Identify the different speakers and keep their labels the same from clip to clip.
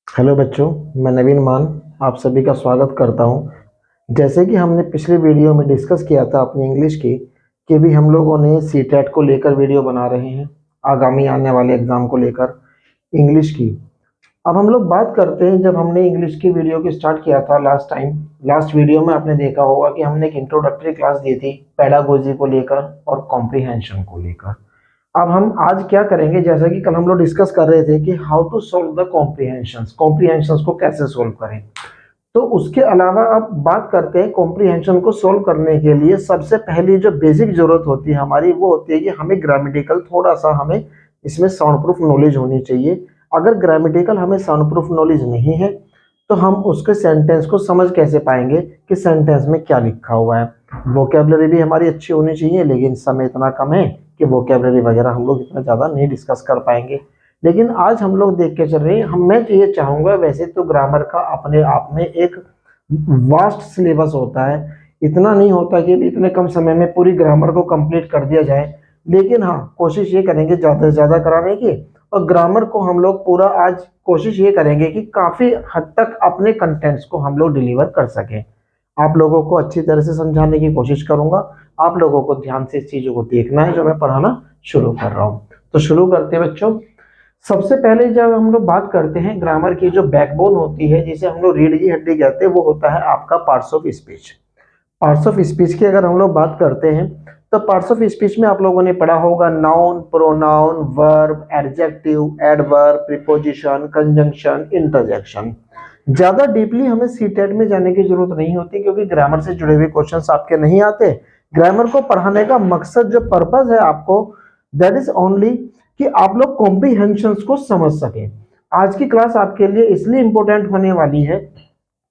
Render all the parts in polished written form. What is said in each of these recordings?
Speaker 1: Hello बच्चों, मैं नवीन मान आप सभी का स्वागत करता हूं। जैसे कि हमने पिछले वीडियो में डिस्कस किया था अपनी इंग्लिश की कि भी हम लोगों ने सीटेट को लेकर वीडियो बना रहे हैं आगामी आने वाले एग्ज़ाम को लेकर इंग्लिश की। अब हम लोग बात करते हैं, जब हमने इंग्लिश की वीडियो की स्टार्ट किया था लास्ट वीडियो में आपने देखा होगा कि हमने एक इंट्रोडक्टरी क्लास दी थी पेडागोजी को लेकर और कॉम्प्रिहेंशन को लेकर। अब हम आज क्या करेंगे, जैसा कि कल हम लोग डिस्कस कर रहे थे कि how to solve the comprehensions को कैसे सोल्व करें। तो उसके अलावा अब बात करते हैं कॉम्प्रिहेंशन को सोल्व करने के लिए सबसे पहली जो बेसिक जरूरत होती है हमारी, वो होती है कि हमें ग्रामेटिकल थोड़ा सा हमें इसमें साउंड प्रूफ नॉलेज होनी चाहिए। अगर ग्रामेटिकल हमें साउंड प्रूफ नॉलेज नहीं है तो हम उसके सेंटेंस को समझ कैसे पाएंगे कि सेंटेंस में क्या लिखा हुआ है। वोकेबलरी भी हमारी अच्छी होनी चाहिए, लेकिन समय इतना कम है कि वोकेबलरी वगैरह हम लोग इतना ज़्यादा नहीं डिस्कस कर पाएंगे। लेकिन आज हम लोग देख के चल रहे हैं, मैं तो ये चाहूँगा, वैसे तो ग्रामर का अपने आप में एक वास्ट सिलेबस होता है, इतना नहीं होता कि इतने कम समय में पूरी ग्रामर को कंप्लीट कर दिया जाए। लेकिन हाँ, कोशिश ये करेंगे ज़्यादा से ज़्यादा कराने की, और ग्रामर को हम लोग पूरा आज कोशिश ये करेंगे कि काफ़ी हद तक अपने कंटेंट्स को हम लोग डिलीवर कर सकें। आप लोगों को अच्छी तरह से समझाने की कोशिश करूंगा। आप लोगों को ध्यान से इस चीज़ों को देखना है जो मैं पढ़ाना शुरू कर रहा हूँ। तो शुरू करते हैं बच्चों। सबसे पहले जब हम लोग बात करते हैं ग्रामर की, जो बैकबोन होती है जिसे हम लोग रीढ़ की हड्डी कहते हैं, वो होता है आपका parts of speech. Parts of speech की अगर हम लोग बात करते हैं तो पार्ट्स ऑफ स्पीच में आप लोगों ने पढ़ा होगा noun, pronoun, verb, adjective, adverb, preposition, conjunction, interjection. ज्यादा डीपली हमें सीटेट में जाने की जरूरत नहीं होती, क्योंकि ग्रामर से जुड़े हुए क्वेश्चंस आपके नहीं आते। ग्रामर को पढ़ाने का मकसद, जो पर्पस है आपको, दैट इज ओनली कि आप लोग कॉम्प्रिहेंशंस को समझ सकें। आज की क्लास आपके लिए इसलिए इंपॉर्टेंट होने वाली है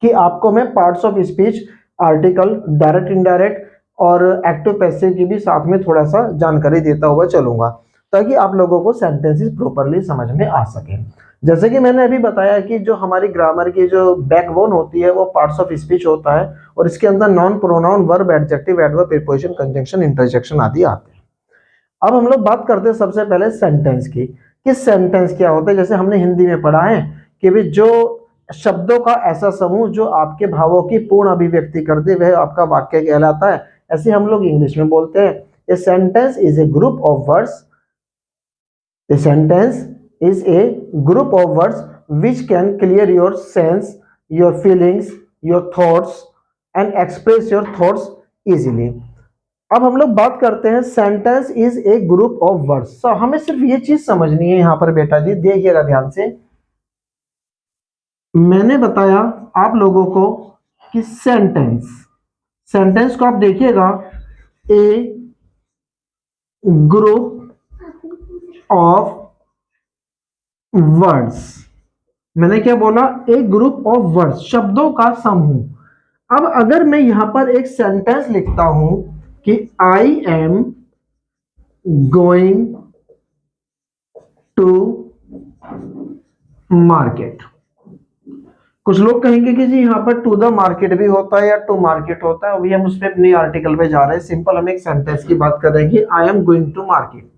Speaker 1: कि आपको मैं parts of speech, article, direct indirect और एक्टिव पैसिव की भी साथ में थोड़ा सा जानकारी देता हुआ चलूंगा, ताकि आप लोगों को सेंटेंसेस प्रॉपरली समझ में आ सके। जैसे कि मैंने अभी बताया कि जो हमारी ग्रामर की जो बैकबोन होती है वो पार्ट्स ऑफ स्पीच होता है, और इसके अंदर noun, pronoun, verb, adjective, adverb, preposition, conjunction, interjection आदि आते हैं। अब हम लोग बात करते हैं सबसे पहले सेंटेंस की, कि सेंटेंस क्या होता है। जैसे हमने हिंदी में पढ़ा है कि भी जो शब्दों का ऐसा समूह जो आपके भावों की पूर्ण अभिव्यक्ति कर दे वह आपका वाक्य कहलाता है। ऐसे हम लोग इंग्लिश में बोलते हैं, a sentence is a group of words, a sentence is a group of words which can clear your sense, your feelings, your thoughts and express your thoughts easily। अब हम लोग बात करते हैं sentence is a group of words. तो हमें सिर्फ ये चीज समझनी है यहां पर बेटा जी, देखिएगा ध्यान से। मैंने बताया आप लोगों को कि सेंटेंस को आप देखिएगा, ए ग्रुप ऑफ वर्ड्स। मैंने क्या बोला? एक ग्रुप ऑफ वर्ड्स, शब्दों का समूह। अब अगर मैं यहां पर एक सेंटेंस लिखता हूं कि I am going to market, कुछ लोग कहेंगे कि जी यहां पर टू द मार्केट भी होता है या टू मार्केट होता है। अभी हम उस पर अपने आर्टिकल पे जा रहे हैं, सिंपल हम एक सेंटेंस की बात कर रहे हैं कि I am going to market.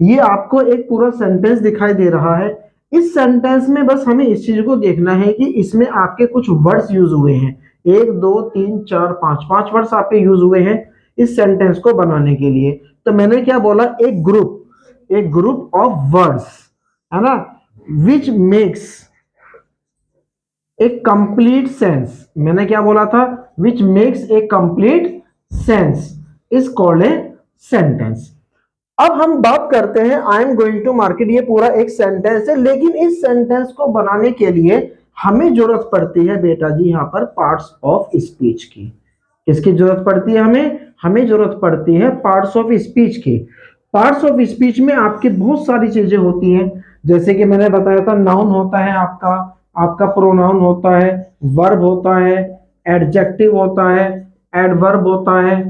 Speaker 1: ये आपको एक पूरा सेंटेंस दिखाई दे रहा है। इस सेंटेंस में बस हमें इस चीज को देखना है कि इसमें आपके कुछ वर्ड्स यूज हुए हैं, 1 2 3 4 5 वर्ड्स आपके यूज हुए हैं इस सेंटेंस को बनाने के लिए। तो मैंने क्या बोला? एक ग्रुप ऑफ वर्ड्स, है ना, which makes a complete sense. मैंने क्या बोला था? Which makes a complete sense is called a sentence. अब हम बात करते हैं I am going to market, ये पूरा एक सेंटेंस है, लेकिन इस सेंटेंस को बनाने के लिए हमें जरूरत पड़ती है बेटा जी यहां पर पार्ट्स ऑफ स्पीच की। किसकी जरूरत पड़ती है? हमें जरूरत पड़ती है पार्ट्स ऑफ स्पीच की। पार्ट्स ऑफ स्पीच में आपकी बहुत सारी चीजें होती हैं, जैसे कि मैंने बताया था नाउन होता है आपका प्रोनाउन होता है, वर्ब होता है, एडजेक्टिव होता है, एडवर्ब होता है,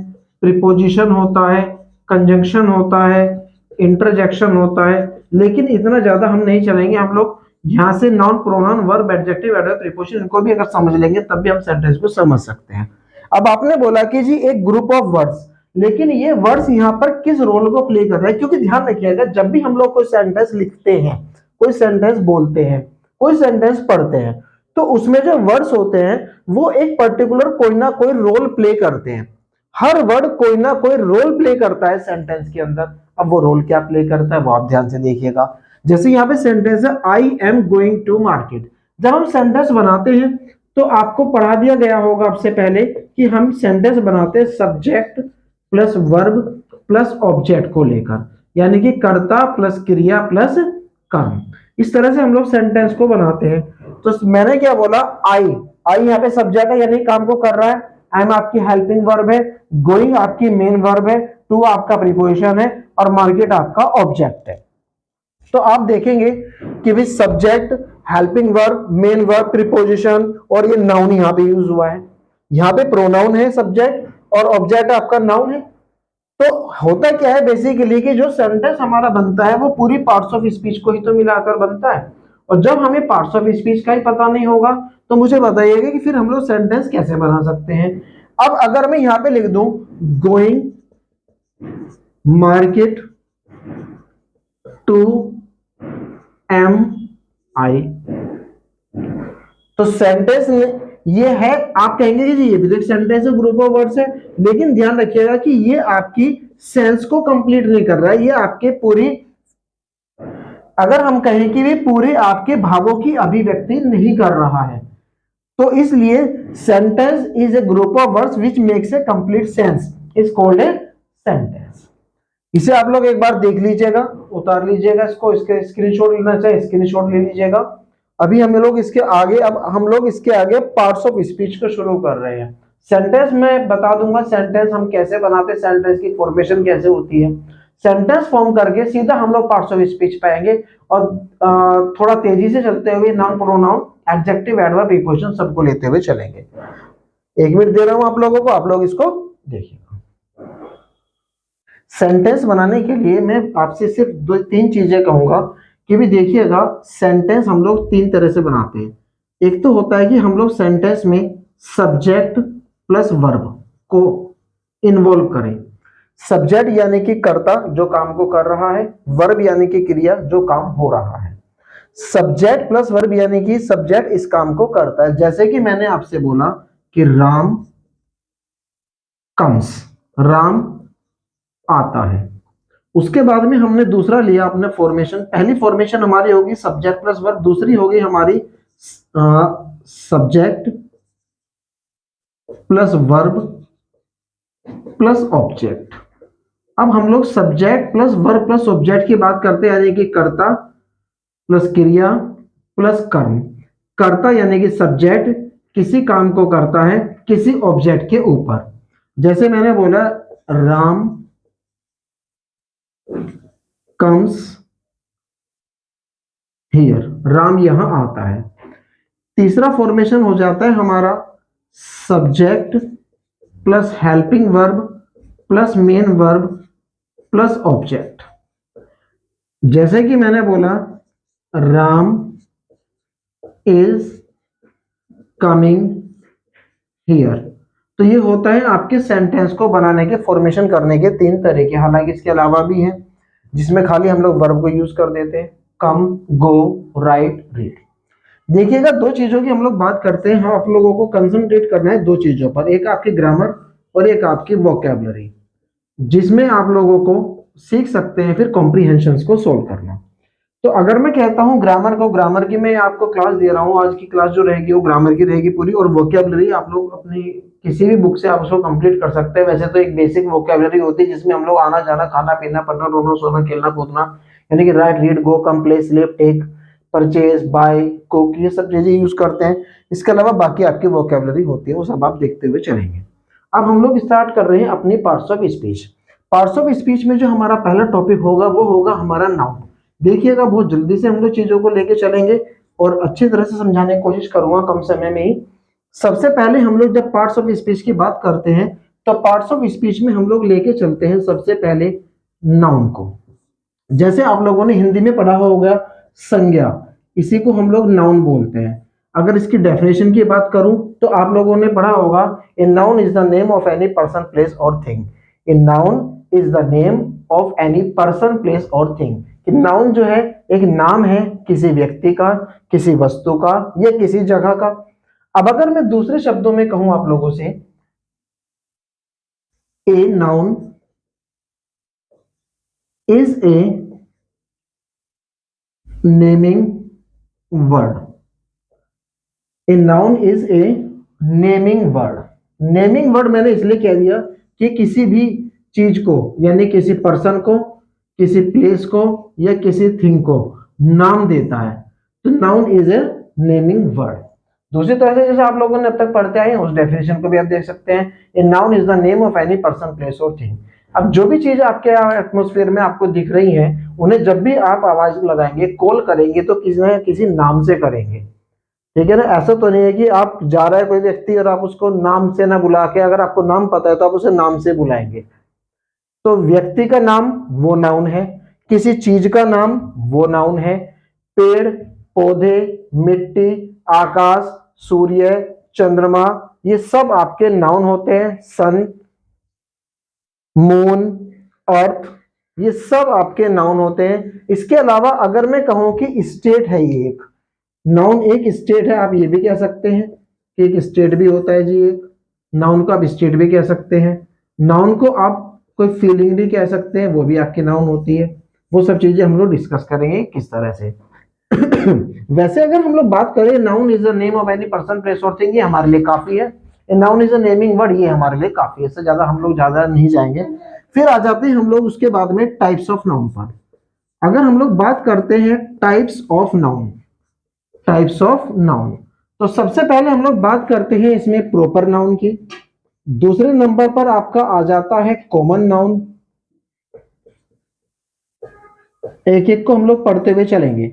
Speaker 1: प्रीपोजिशन होता है, कंजंक्शन होता है, इंटरजेक्शन होता है। लेकिन इतना ज्यादा हम नहीं चलेंगे, हम लोग यहाँ से noun, pronoun, verb, adjective, adverb, preposition इनको भी अगर समझ लेंगे तब भी हम सेंटेंस को समझ सकते हैं। अब आपने बोला कि जी एक ग्रुप ऑफ वर्ड्स, लेकिन ये वर्ड्स यहाँ पर किस रोल को प्ले कर रहा है? क्योंकि ध्यान रखिएगा, जब भी हम लोग कोई सेंटेंस लिखते हैं, कोई सेंटेंस बोलते हैं, कोई सेंटेंस पढ़ते हैं तो उसमें जो वर्ड्स होते हैं वो एक पर्टिकुलर कोई ना कोई रोल प्ले करते हैं। हर वर्ड कोई ना कोई रोल प्ले करता है सेंटेंस के अंदर। अब वो रोल क्या प्ले करता है वो आप ध्यान से देखिएगा। जैसे यहाँ पे सेंटेंस है I am going to market. जब हम सेंटेंस बनाते हैं तो आपको पढ़ा दिया गया होगा आपसे पहले कि हम सेंटेंस बनाते हैं subject plus verb plus object को लेकर, यानी कि कर्ता प्लस क्रिया प्लस कर्म। इस तरह से हम लोग सेंटेंस को बनाते हैं। तो मैंने क्या बोला, आई यहाँ पे सब्जेक्ट है यानी काम को कर रहा है, आई एम आपकी हेल्पिंग वर्ब है, गोइंग आपकी मेन वर्ब है, टू आपका प्रीपोजिशन है और मार्केट आपका ऑब्जेक्ट है। तो आप देखेंगे कि भी subject, helping verb, main verb, preposition और ये नाउन यहाँ पे यूज हुआ है। यहाँ पे प्रोनाउन है सब्जेक्ट और ऑब्जेक्ट आपका नाउन है। तो होता क्या है बेसिकली कि जो सेंटेंस हमारा बनता है वो पूरी पार्ट्स ऑफ स्पीच को ही तो मिलाकर बनता है। और जब हमें पार्ट्स ऑफ स्पीच का ही पता नहीं होगा तो मुझे बताइएगा कि फिर हम लोग सेंटेंस कैसे बना सकते हैं। अब अगर मैं यहाँ पे लिख दूं गोइंग मार्केट टू एम आई, तो सेंटेंस ये है। आप कहेंगे कि ये भी तो एक सेंटेंस है, ग्रुप ऑफ वर्ड्स है, लेकिन ध्यान रखिएगा कि ये आपकी सेंस को कंप्लीट नहीं कर रहा है, ये आपके पूरी, अगर हम कहें कि भी पूरे आपके भावों की अभिव्यक्ति नहीं कर रहा है। तो इसलिए sentence is a group of words which makes a complete sense is called a sentence. इसे आप लोग एक बार देख लीजिएगा, उतार लीजिएगा इसको, इसके स्क्रीनशॉट लेना चाहे स्क्रीनशॉट ले लीजिएगा। अभी हम लोग इसके आगे, अब हम लोग इसके आगे पार्ट्स ऑफ स्पीच को शुरू कर रहे हैं। सेंटेंस में बता दूंगा सेंटेंस हम कैसे बनाते हैं, सेंटेंस की फॉर्मेशन कैसे होती है। सेंटेंस फॉर्म करके सीधा हम लोग पार्ट्स ऑफ स्पीच पाएंगे और थोड़ा तेजी से चलते हुए noun, pronoun, adjective, adverb, preposition सबको लेते हुए चलेंगे। 1 मिनट दे रहा हूं आप लोगों को, आप लोग इसको देखिएगा। सेंटेंस बनाने के लिए मैं आपसे सिर्फ 2-3 चीजें कहूंगा कि भी देखिएगा। सेंटेंस हम लोग 3 तरह से बनाते हैं। एक तो होता है कि हम लोग सेंटेंस में सब्जेक्ट प्लस वर्ब को इन्वॉल्व करें। सब्जेक्ट यानी कि कर्ता जो काम को कर रहा है, वर्ब यानी कि क्रिया जो काम हो रहा है। सब्जेक्ट प्लस वर्ब यानी कि सब्जेक्ट इस काम को करता है। जैसे कि मैंने आपसे बोला कि राम कम्स, राम आता है। उसके बाद में हमने दूसरा लिया अपने फॉर्मेशन। पहली फॉर्मेशन हमारी होगी सब्जेक्ट प्लस वर्ब, दूसरी होगी हमारी subject plus verb plus object. अब हम लोग subject plus verb plus object की बात करते हैं, यानी कि कर्ता प्लस क्रिया प्लस कर्म। कर्ता यानी कि सब्जेक्ट किसी काम को करता है किसी ऑब्जेक्ट के ऊपर। जैसे मैंने बोला राम कम्स हियर, राम यहां आता है। तीसरा फॉर्मेशन हो जाता है हमारा subject plus helping verb plus main verb plus object. जैसे कि मैंने बोला राम इज कमिंग हियर। तो ये होता है आपके सेंटेंस को बनाने के, फॉर्मेशन करने के 3 तरीके। हालांकि इसके अलावा भी हैं जिसमें खाली हम लोग वर्ब को यूज कर देते हैं, कम, गो, राइट, रीड। देखिएगा 2 चीजों की हम लोग बात करते हैं। हाँ, आप लोगों को कंसंट्रेट करना है 2 चीजों पर, एक आपकी ग्रामर और एक आपकी वोकैबुलरी, जिसमें आप लोगों को सीख सकते हैं फिर कॉम्प्रीहेंशंस को सोल्व करना। तो अगर मैं कहता हूं ग्रामर को, ग्रामर की मैं आपको क्लास दे रहा हूं, आज की क्लास जो रहेगी वो ग्रामर की रहेगी पूरी, और वोकैबुलरी आप लोग अपनी किसी भी बुक से आप उसको कंप्लीट कर सकते हैं। वैसे तो एक बेसिक वोकैबुलरी होती है जिसमें हम लोग आना जाना, खाना पीना, पढ़ना, रोना, सोना, खेलना, कूदना, यानी कि write, read, go, come, play, sleep, take, purchase, buy, cook, ये सब चीजें यूज करते हैं। इसके अलावा बाकी आपकी वोकैबुलरी होती है, वो सब आप देखते हुए चलेंगे। अब हम लोग स्टार्ट कर रहे हैं अपनी parts of speech. Parts of speech में जो हमारा पहला टॉपिक होगा वो होगा हमारा नाउन। देखिएगा बहुत जल्दी से हम लोग चीजों को लेके चलेंगे और अच्छी तरह से समझाने की कोशिश करूंगा कम समय में ही। सबसे पहले हम लोग जब पार्ट्स ऑफ स्पीच की बात करते हैं तो पार्ट्स ऑफ स्पीच में हम लोग लेके चलते हैं सबसे पहले नाउन को। जैसे आप लोगों ने हिंदी में पढ़ा होगा संज्ञा, इसी को हम लोग नाउन बोलते हैं। अगर इसकी डेफिनेशन की बात करूं तो आप लोगों ने पढ़ा होगा a noun is the name of any person, place और thing. A noun is the name of any person, place और थिंग। कि नाउन जो है एक नाम है किसी व्यक्ति का, किसी वस्तु का या किसी जगह का। अब अगर मैं दूसरे शब्दों में कहूं आप लोगों से, ए noun is a naming word. A noun is a naming word. Naming word मैंने इसलिए कह दिया कि किसी भी चीज को, यानी किसी पर्सन को, किसी प्लेस को या किसी थिंग को नाम देता है, तो noun is a naming word. दूसरी तरह से जैसे आप लोगों ने अब तक पढ़ते आए हैं उस डेफिनेशन को भी आप देख सकते हैं, ए noun is the name of any person, place और थिंग। अब जो भी चीज आपके एटमॉस्फेयर में आपको दिख रही है, उन्हें जब भी आप आवाज लगाएंगे, कॉल करेंगे, तो किसी न किसी नाम से करेंगे, ठीक है ना। ऐसा तो नहीं है कि आप जा रहा है कोई व्यक्ति और आप उसको नाम से ना बुला के, अगर आपको नाम पता है तो आप उसे नाम से बुलाएंगे। तो व्यक्ति का नाम वो नाउन है, किसी चीज का नाम वो नाउन है। पेड़, पौधे, मिट्टी, आकाश, सूर्य, चंद्रमा, ये सब आपके नाउन होते हैं। सन, मून, अर्थ, ये सब आपके नाउन होते हैं। इसके अलावा अगर मैं कहूं कि स्टेट है, ये एक नाउन एक स्टेट है, आप ये भी कह सकते हैं कि एक स्टेट भी होता है जी, एक नाउन को आप स्टेट भी कह सकते हैं। नाउन को आप कोई फीलिंग भी कह सकते हैं, वो भी आपकी नाउन होती है। वो सब चीजें हम लोग डिस्कस करेंगे किस तरह से। वैसे अगर हम लोग बात करें, noun is the name of any person, place और थिंग, ये हमारे लिए काफी है। Noun is a naming word, ये हमारे लिए काफी है, इससे ज्यादा हम लोग ज्यादा नहीं जाएंगे। फिर आ जाते हैं हम लोग उसके बाद में टाइप्स ऑफ नाउन पर। अगर हम लोग बात करते हैं types of noun, types of noun, तो सबसे पहले हम लोग बात करते हैं इसमें प्रॉपर नाउन की। दूसरे नंबर पर आपका आ जाता है कॉमन नाउन। एक एक को हम लोग पढ़ते हुए चलेंगे,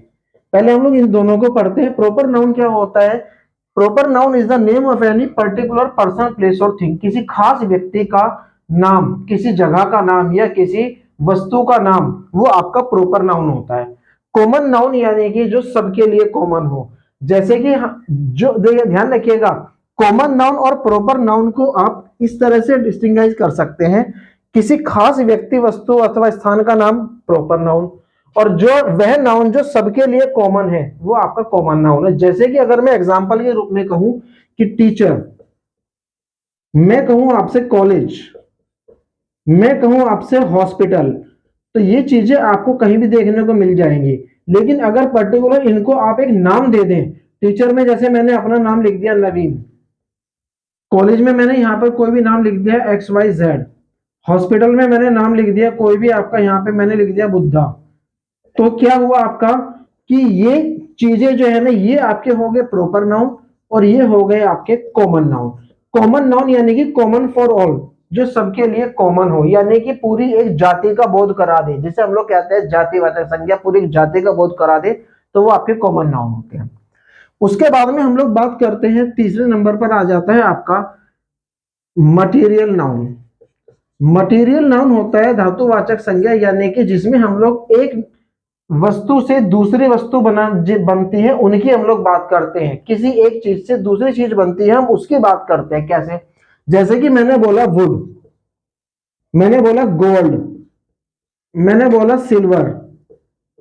Speaker 1: पहले हम लोग इन दोनों को पढ़ते हैं। प्रॉपर नाउन क्या होता है? Proper noun is the name of any particular person, place और थिंग। किसी खास व्यक्ति का नाम, किसी जगह का नाम या किसी वस्तु का नाम, वो आपका प्रॉपर नाउन होता है। कॉमन नाउन यानी कि जो सबके लिए कॉमन हो, जैसे कि जो ध्यान रखिएगा, कॉमन नाउन और प्रॉपर नाउन को आप इस तरह से डिस्टिंग्विश कर सकते हैं। किसी खास व्यक्ति, वस्तु अथवा स्थान का नाम प्रॉपर नाउन, और जो वह नाउन जो सबके लिए कॉमन है वो आपका कॉमन नाउन है। जैसे कि अगर मैं एग्जांपल के रूप में कहूं कि टीचर, मैं कहूं आपसे कॉलेज, मैं कहूं आपसे हॉस्पिटल, तो ये चीजें आपको कहीं भी देखने को मिल जाएंगी। लेकिन अगर पर्टिकुलर इनको आप एक नाम दे दें, टीचर में जैसे मैंने अपना नाम लिख दिया नवीन, कॉलेज में मैंने यहाँ पर कोई भी नाम लिख दिया XYZ, हॉस्पिटल में मैंने नाम लिख दिया कोई भी आपका, यहाँ पे मैंने लिख दिया बुद्धा, तो क्या हुआ आपका कि ये चीजें जो है ना, ये आपके हो गए प्रॉपर नाउन और ये हो गए आपके कॉमन नाउन। कॉमन नाउन यानी कि कॉमन फॉर ऑल, जो सबके लिए कॉमन हो, यानी कि पूरी एक जाति का बोध करा दे, जिसे हम लोग कहते हैं जातिवाचक संज्ञा, पूरी जाति का बोध करा दे, तो वो आपके कॉमन नाउन होते हैं। उसके बाद में हम लोग बात करते हैं, तीसरे नंबर पर आ जाता है आपका मटेरियल नाउन। मटेरियल नाउन होता है धातुवाचक संज्ञा, यानी कि जिसमें हम लोग एक वस्तु से दूसरी वस्तु बनती है, उनकी हम लोग बात करते हैं। किसी एक चीज से दूसरी चीज बनती है, हम उसकी बात करते हैं। कैसे? जैसे कि मैंने बोला वुड, मैंने बोला गोल्ड, मैंने बोला सिल्वर,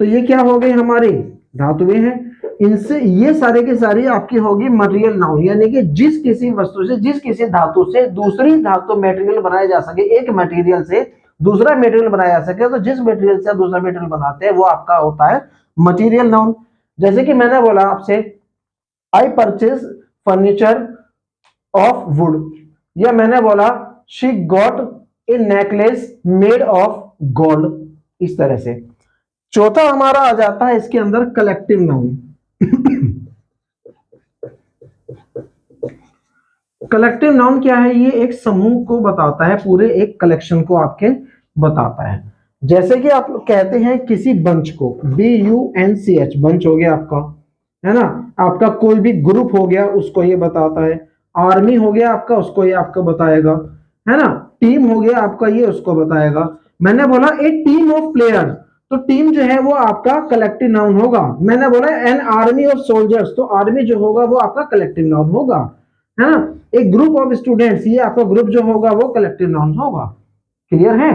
Speaker 1: तो ये क्या हो गई? हमारी धातुएं हैं। इनसे ये सारे के सारी आपकी होगी मटेरियल नाउन, यानी कि जिस किसी वस्तु से, जिस किसी धातु से दूसरी धातु मटेरियल बनाया जा सके, एक मटेरियल से दूसरा मटेरियल बनाया जा सके, तो जिस मटेरियल से आप दूसरा मटेरियल बनाते हैं वो आपका होता है मटेरियल नाउन। जैसे कि मैंने बोला आपसे I purchase furniture of would, या मैंने बोला she got a necklace made of gold, इस तरह से। चौथा हमारा आ जाता है इसके अंदर कलेक्टिव नाउन। कलेक्टिव नाउन क्या है? ये एक समूह को बताता है, पूरे एक कलेक्शन को आपके बताता है। जैसे कि आप कहते हैं किसी बंच को, BUNCH, बंच हो गया आपका, है ना। आपका कोई भी ग्रुप हो गया, उसको ये बताता है। आर्मी हो गया आपका, उसको ये आपको बताएगा, है ना। टीम हो गया आपका, ये उसको बताएगा। मैंने बोला ए टीम ऑफ प्लेयर, तो टीम जो है वो आपका कलेक्टिव नाउन होगा। मैंने बोला एन आर्मी ऑफ सोल्जर्स, तो आर्मी जो होगा वो आपका कलेक्टिव नाउन होगा, है ना। एक ग्रुप ऑफ स्टूडेंट्स, ये आपका ग्रुप जो होगा वो कलेक्टिव नाउन होगा। क्लियर है?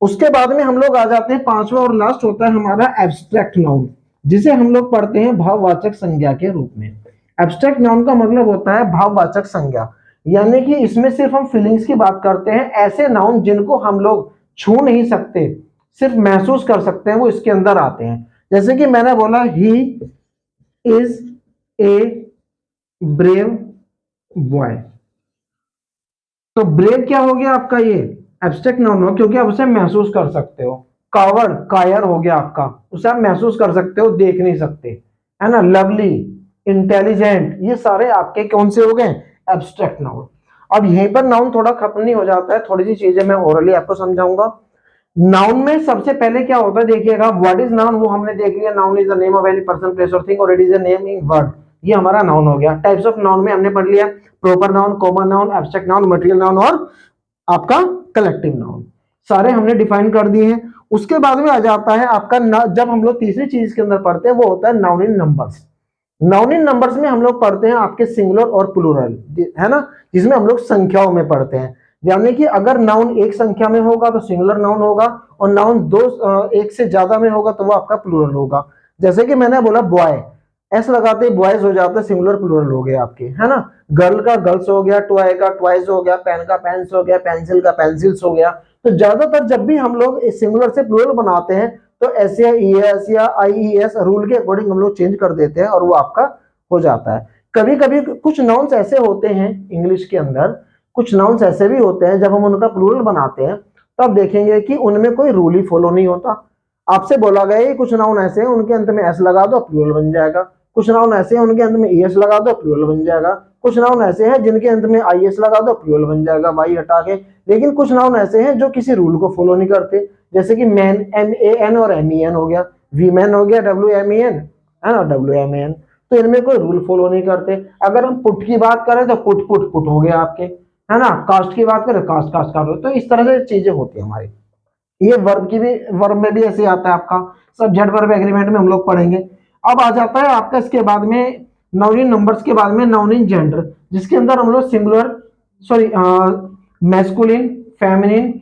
Speaker 1: उसके बाद में हम लोग आ जाते हैं, पांचवा और लास्ट होता है हमारा एब्स्ट्रैक्ट नाउन, जिसे हम लोग पढ़ते हैं भाववाचक संज्ञा के रूप में। एब्स्ट्रैक्ट नाउन का मतलब होता है भाववाचक संज्ञा, यानी कि इसमें सिर्फ हम फीलिंग्स की बात करते हैं। ऐसे नाउन जिनको हम लोग छू नहीं सकते, सिर्फ महसूस कर सकते हैं, वो इसके अंदर आते हैं। जैसे कि मैंने बोला he is a brave boy, तो ब्रेव क्या हो गया आपका, ये एब्स्ट्रैक्ट नाउन हो, क्योंकि आप उसे महसूस कर सकते हो। कावर्ड, कायर हो गया आपका, उसे आप महसूस कर सकते हो, देख नहीं सकते, है ना। लवली, इंटेलिजेंट, ये सारे आपके कौन से हो गए, एब्स्ट्रैक्ट नाउन। अब यहीं पर नाउन थोड़ा खत्म नहीं हो जाता है, थोड़ी सी चीजें मैं ओरली आपको समझाऊंगा। नाउन में सबसे पहले क्या होता है, देखिएगा, व्हाट इज नाउन, वो हमने देख लिया। Noun is the name of any person, place और थिंग, और it is a name in word, ये हमारा नाउन हो गया। टाइप्स ऑफ नाउन में हमने पढ़ लिया, proper noun, common noun, abstract noun, material noun और आपका कलेक्टिव नाउन, सारे हमने डिफाइन कर दिए हैं। उसके बाद में आ जाता है आपका जब हम लोग तीसरी चीज के अंदर पढ़ते हैं, वो होता है noun in numbers. Noun in numbers में हम लोग पढ़ते हैं आपके सिंगुलर और प्लूरल, है ना, जिसमें हम लोग संख्याओं में पढ़ते हैं। यानी कि अगर नाउन एक संख्या में होगा तो सिंगुलर नाउन होगा, और नाउन एक से ज्यादा में होगा तो वो आपका प्लूरल होगा। जैसे कि मैंने बोला बॉय, एस लगाते ही बॉयज हो जाता है, सिंगुलर प्लूरल हो गए आपके, है ना। गर्ल का गर्ल्स हो गया, टॉय का टॉयज हो गया, पेन का पेन्स हो गया, पेंसिल का पेंसिल्स हो गया। तो ज्यादातर जब भी हम लोग सिंगुलर से प्लूरल बनाते हैं तो एस या ई एस या आई ई एस रूल के अकॉर्डिंग हम लोग चेंज कर देते हैं और वो आपका हो जाता है। कभी कभी कुछ नाउन्स ऐसे होते हैं इंग्लिश के अंदर, कुछ नाउन्स ऐसे भी होते हैं जब हम उनका प्लूरल बनाते हैं तो आप देखेंगे कि उनमें कोई रूल ही फॉलो नहीं होता। आपसे बोला गया कुछ नाउन ऐसे हैं उनके अंत में एस लगा दो, प्लूरल बन जाएगा। कुछ नाउन ऐसे हैं उनके अंत में ई एस लगा दो, प्लूरल बन जाएगा। कुछ नाउन ऐसे हैं जिनके अंत में आई एस लगा दो, प्लूरल बन जाएगा, वाई हटा के। लेकिन कुछ नाउन ऐसे हैं जो किसी रूल को फॉलो नहीं करते, जैसे कि मैन, एम ए एन और एम ई एन हो गया, वी मैन हो गया, डब्ल्यू एम ई एन, है ना, डब्ल्यू एम ए एन। तो इनमें कोई रूल फॉलो नहीं करते। अगर हम पुट की बात करें तो पुट पुट पुट हो गया आपके, है ना। कास्ट की बात करें, कास्ट कास्ट कास्ट। तो इस तरह से चीजें होती है हमारी। ये वर्ब की भी, वर्ब में भी ऐसे आता है आपका, सब्जेक्ट वर्ब एग्रीमेंट में हम लोग पढ़ेंगे। अब आ जाता है आपका इसके बाद में नाउन इन नंबर्स के बाद में नाउन इन जेंडर, जिसके अंदर हम लोग singular, sorry, masculine, feminine,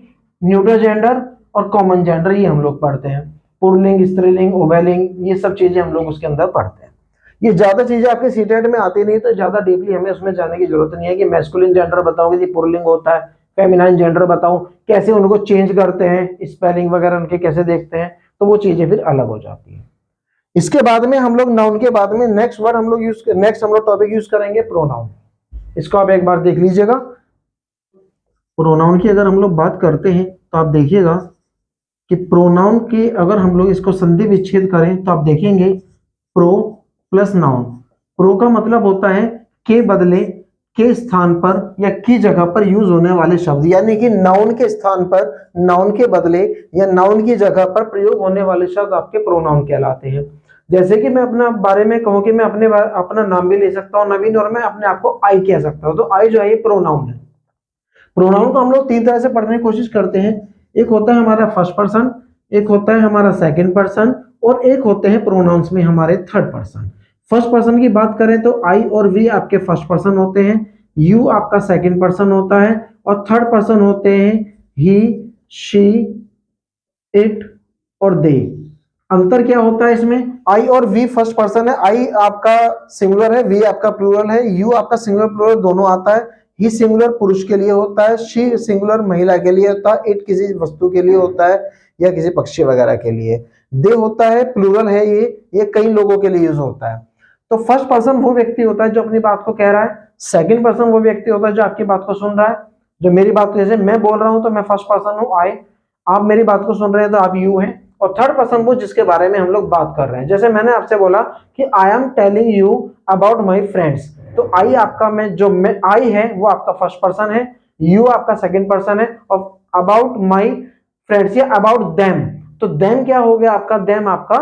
Speaker 1: neutral gender और कॉमन जेंडर, ये हम लोग पढ़ते हैं। पुल्लिंग, स्त्रीलिंग, ओवेलिंग, ये सब चीजें हम लोग उसके अंदर पढ़ते हैं। ये ज्यादा चीजें आपके सीटेट में आती नहीं, तो ज्यादा डीपली हमें उसमें जाने की जरूरत नहीं है कि मैस्कुलिन जेंडर बताओगे जी पुल्लिंग होता है, फेमिनाइन जेंडर बताऊं, कैसे उनको चेंज करते हैं, स्पेलिंग वगैरह उनके कैसे देखते हैं, तो वो चीजें फिर अलग हो जाती हैं। इसके बाद में हम लोग नाउन के बाद में नेक्स्ट वर्ड हम लोग नेक्स्ट हम लोग टॉपिक यूज करेंगे प्रोनाउन। इसको आप एक बार देख लीजिएगा। प्रोनाउन की अगर हम लोग बात करते हैं तो आप देखिएगा कि प्रोनाउन के अगर हम लोग इसको संधि विच्छेद करें तो आप देखेंगे प्रो प्लस नाउन। प्रो का मतलब होता है के बदले, के स्थान पर या की जगह पर यूज होने वाले शब्द, यानी कि नाउन के स्थान पर, नाउन के बदले या नाउन की जगह पर प्रयोग होने वाले शब्द आपके प्रोनाउन कहलाते हैं। जैसे कि मैं अपना बारे में कहूं कि मैं अपना नाम भी ले सकता हूं नवीन, और मैं अपने आप को आई कह सकता हूं, तो आई जो है ये प्रोनाउन है। प्रोनाउन को हम लोग तीन तरह से पढ़ने की कोशिश करते हैं। एक होता है हमारा फर्स्ट पर्सन, एक होता है हमारा सेकंड पर्सन, और एक होते हैं प्रोनाउंस में हमारे थर्ड पर्सन। फर्स्ट पर्सन की बात करें तो आई और वी आपके फर्स्ट पर्सन होते हैं, यू आपका सेकंड पर्सन होता है, और थर्ड पर्सन होते हैं ही, शी, इट और दे। अंतर क्या होता है इसमें, आई और वी फर्स्ट पर्सन है, आई आपका सिंगुलर है, वी आपका प्लूरल है, यू आपका सिंगुलर प्लूरल दोनों आता है, ही सिंगुलर पुरुष के लिए होता है, शी सिंगुलर महिला के लिए होता है, इट किसी वस्तु के लिए होता है या किसी पक्षी वगैरह के लिए, दे होता है प्लूरल है, ये कई लोगों के लिए यूज होता है। तो फर्स्ट पर्सन वो व्यक्ति होता है जो अपनी बात को कह रहा है, सेकंड पर्सन वो व्यक्ति होता है जो आपकी बात को सुन रहा है, जो मेरी बात को, जैसे मैं बोल रहा हूं तो मैं फर्स्ट पर्सन हूं आई, आप मेरी बात को सुन रहे हैं तो आप यू हैं, और थर्ड पर्सन वो जिसके बारे में हम लोग बात कर रहे हैं। जैसे मैंने आपसे बोला कि I am telling you about my friends, तो आई आपका, मैं आई है वो आपका फर्स्ट पर्सन है, यू आपका सेकंड पर्सन है, और अबाउट माई फ्रेंड्स या अबाउट देम, तो देम क्या हो गया आपका, देम आपका